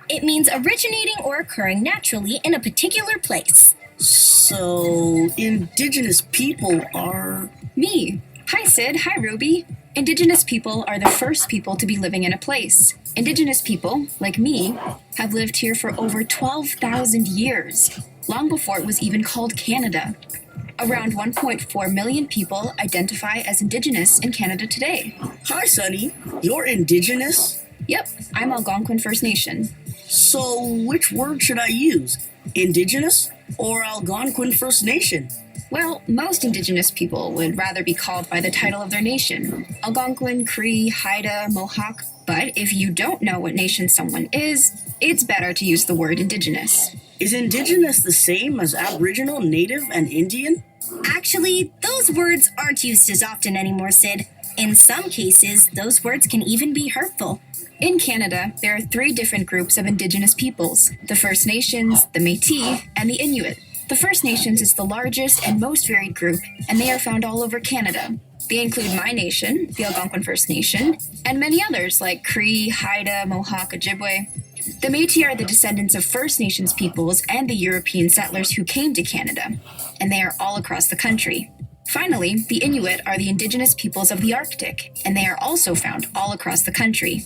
It means originating or occurring naturally in a particular place. So, indigenous people are... Me. Hi, Sid. Hi, Ruby. Indigenous people are the first people to be living in a place. Indigenous people, like me, have lived here for over 12,000 years, long before it was even called Canada. Around 1.4 million people identify as Indigenous in Canada today. Hi, Sunny. You're indigenous? Yep, I'm Algonquin First Nation. So, which word should I use? Indigenous or Algonquin First Nation? Well, most Indigenous people would rather be called by the title of their nation: Algonquin, Cree, Haida, Mohawk. But if you don't know what nation someone is, it's better to use the word Indigenous. Is indigenous the same as Aboriginal, Native, and Indian? Actually, those words aren't used as often anymore, Sid. In some cases, those words can even be hurtful. In Canada, there are 3 different groups of Indigenous peoples: the First Nations, the Métis, and the Inuit. The First Nations is the largest and most varied group, and they are found all over Canada. They include my nation, the Algonquin First Nation, and many others like Cree, Haida, Mohawk, Ojibwe. The Métis are the descendants of First Nations peoples and the European settlers who came to Canada, and they are all across the country. Finally, the Inuit are the indigenous peoples of the Arctic, and they are also found all across the country.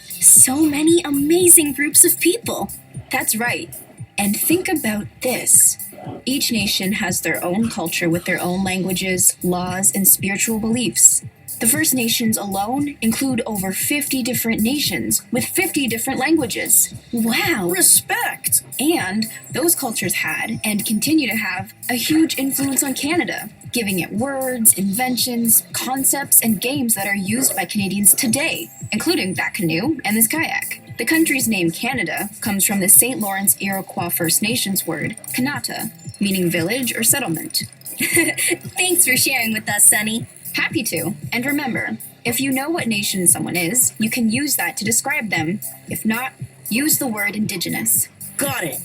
So many amazing groups of people. That's right. And think about this. Each nation has their own culture with their own languages, laws, and spiritual beliefs. The First Nations alone include over 50 different nations with 50 different languages. Wow. Respect! And those cultures had, and continue to have, a huge influence on Canada, giving it words, inventions, concepts, and games that are used by Canadians today, including that canoe and this kayak. The country's name, Canada, comes from the St. Lawrence Iroquois First Nations word, Kanata, meaning village or settlement. Thanks for sharing with us, Sunny. Happy to. And remember, if you know what nation someone is, you can use that to describe them. If not, use the word Indigenous. Got it.